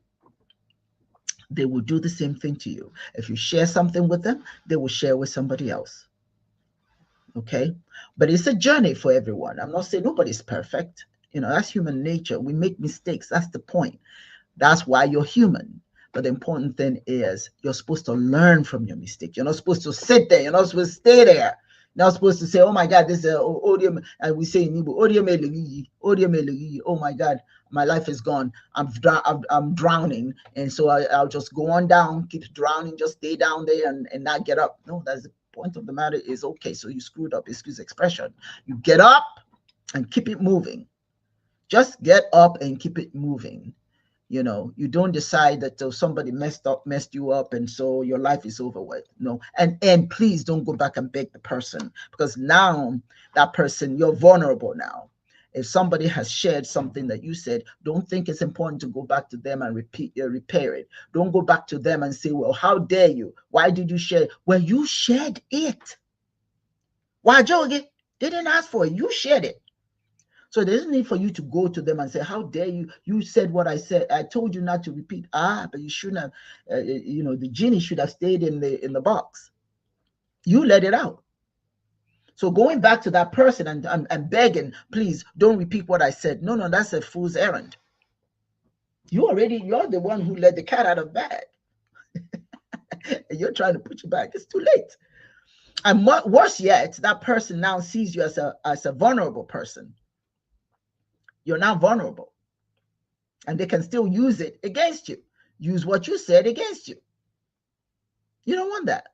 They will do the same thing to you. If you share something with them, they will share with somebody else. Okay? But it's a journey for everyone. I'm not saying nobody's perfect. You know, that's human nature. We make mistakes. That's the point. That's why you're human. But the important thing is you're supposed to learn from your mistake. You're not supposed to sit there. You're not supposed to stay there. You're not supposed to say, oh my God, this is odium. And we say in Igbo, odium, oh my God, my life is gone. I'm drowning. And so I'll just go on down, keep drowning, just stay down there and not get up. No, that's the point of the matter is, okay, so you screwed up, excuse expression. You get up and keep it moving. Just get up and keep it moving. You know, you don't decide that somebody messed you up, and so your life is over with. No, and please don't go back and beg the person, because now that person, you're vulnerable now. If somebody has shared something that you said, don't think it's important to go back to them and repair it. Don't go back to them and say, well, how dare you? Why did you share it? Well, you shared it. Why, Jogi? They didn't ask for it. You shared it. So there's no need for you to go to them and say, how dare you? You said what I said. I told you not to repeat. But you shouldn't have, the genie should have stayed in the box. You let it out. So going back to that person and begging, please don't repeat what I said. No, that's a fool's errand. You're the one who let the cat out of bag. And you're trying to put you back. It's too late. And worse yet, that person now sees you as a vulnerable person. You're now vulnerable. And they can still use it against you. Use what you said against you. You don't want that.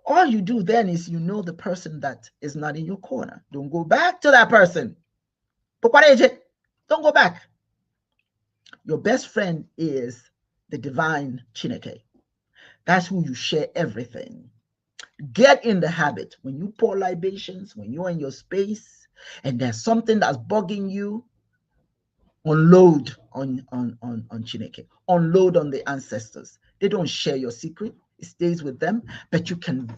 All you do then is the person that is not in your corner. Don't go back to that person. Don't go back. Your best friend is the divine Chineke. That's who you share everything. Get in the habit. When you pour libations, when you're in your space, and there's something that's bugging you, unload on Chineke. Unload on the ancestors. They don't share your secret. It stays with them, but you can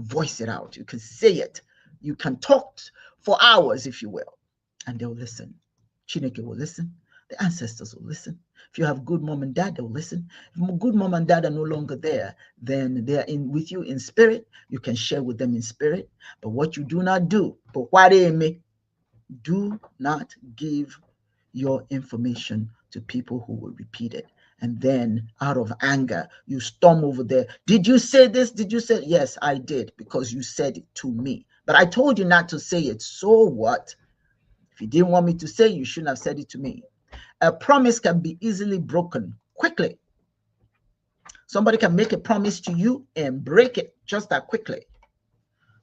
voice it out. You can say it. You can talk for hours, if you will, and they'll listen. Chineke will listen. The ancestors will listen. If you have good mom and dad, they'll listen. If good mom and dad are no longer there, then they're in with you in spirit. You can share with them in spirit. But what you do not do, do not give your information to people who will repeat it. And then out of anger, you storm over there. Did you say this? Did you say? Yes, I did, because you said it to me. But I told you not to say it. So what? If you didn't want me to say, you shouldn't have said it to me. A promise can be easily broken quickly. Somebody can make a promise to you and break it just that quickly.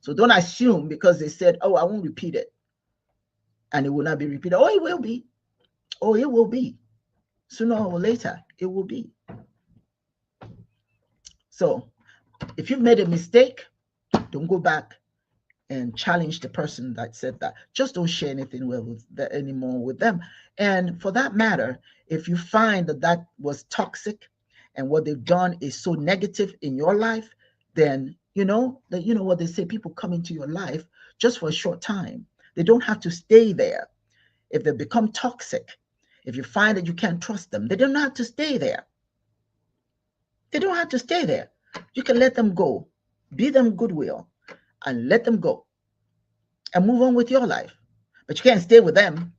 So don't assume because they said, oh, I won't repeat it, and it will not be repeated. Oh, it will be. Oh, it will be. Sooner or later, it will be. So if you've made a mistake, don't go back and challenge the person that said that. Just don't share anything anymore with them. And for that matter, if you find that was toxic and what they've done is so negative in your life, then what they say, people come into your life just for a short time. They don't have to stay there. If they become toxic, if you find that you can't trust them, they don't have to stay there. They don't have to stay there. You can let them go, be them goodwill, and let them go and move on with your life. But you can't stay with them.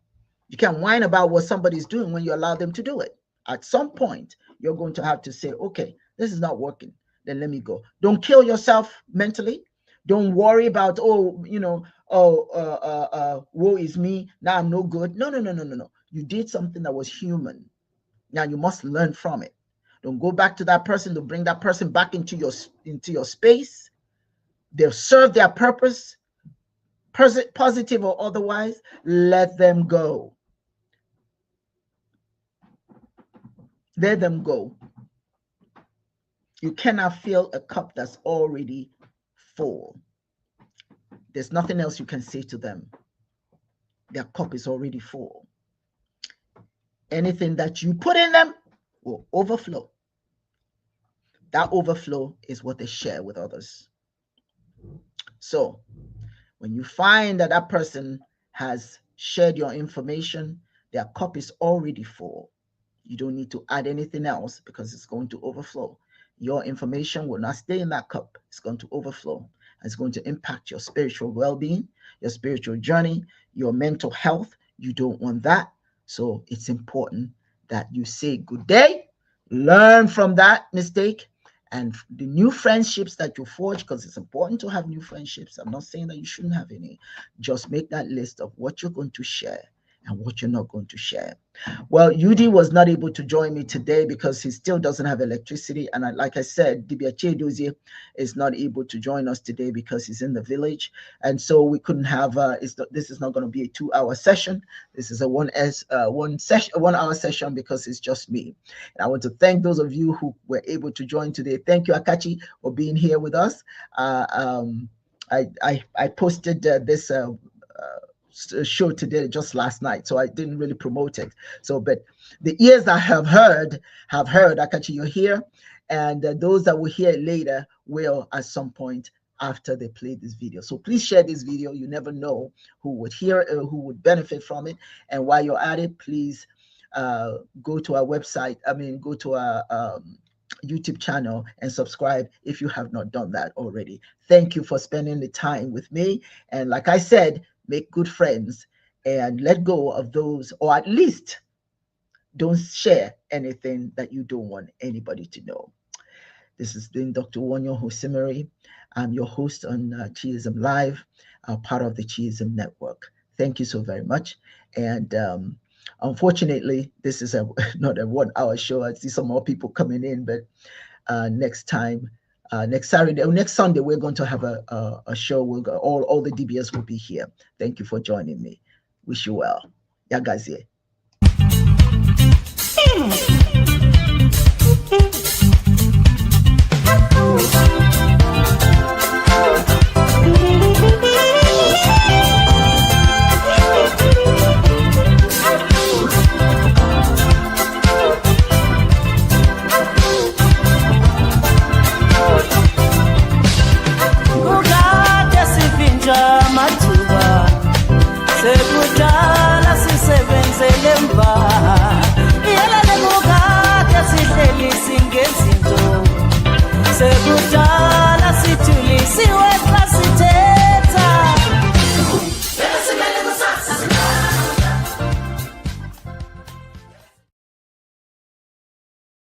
You can't whine about what somebody's doing when you allow them to do it. At some point, you're going to have to say, okay, this is not working. Then let me go. Don't kill yourself mentally. Don't worry about, woe is me. Now I'm no good. No. You did something that was human. Now you must learn from it. Don't go back to that person to bring that person back into your space. They'll serve their purpose, positive or otherwise. Let them go. Let them go. You cannot fill a cup that's already full. There's nothing else you can say to them. Their cup is already full. Anything that you put in them will overflow. That overflow is what they share with others. So when you find that that person has shared your information, their cup is already full. You don't need to add anything else because it's going to overflow. Your information will not stay in that cup. It's going to overflow. It's going to impact your spiritual well-being, your spiritual journey, your mental health. You don't want that. So it's important that you say good day, learn from that mistake, and the new friendships that you forge, because it's important to have new friendships. I'm not saying that you shouldn't have any. Just make that list of what you're going to share and what you're not going to share. Well, UD was not able to join me today because he still doesn't have electricity. And like I said, Dibias is not able to join us today because he's in the village. And so we couldn't have, this is not going to be a 2-hour session. This is a 1 hour session because it's just me. And I want to thank those of you who were able to join today. Thank you, Akachi, for being here with us. I posted this show today just last night, so I didn't really promote it. So, but the ears that have heard, Akachi, you're here, and those that will hear it later will at some point after they play this video. So please share this video. You never know who would hear it, who would benefit from it. And while you're at it, please go to our website. Go to our YouTube channel and subscribe if you have not done that already. Thank you for spending the time with me. And like I said, make good friends and let go of those, or at least don't share anything that you don't want anybody to know. This has been Dr. Wanyo Hosimiri. I'm your host on Chiism Live, part of the Chiism Network. Thank you so very much. And unfortunately, this is not a 1-hour show. I see some more people coming in, but next time, next Sunday, we're going to have a show. All the DBS will be here. Thank you for joining me. Wish you well. Yagazie. Sekudala sisebenzele mva yela lekukade sihleli singezinto sekudala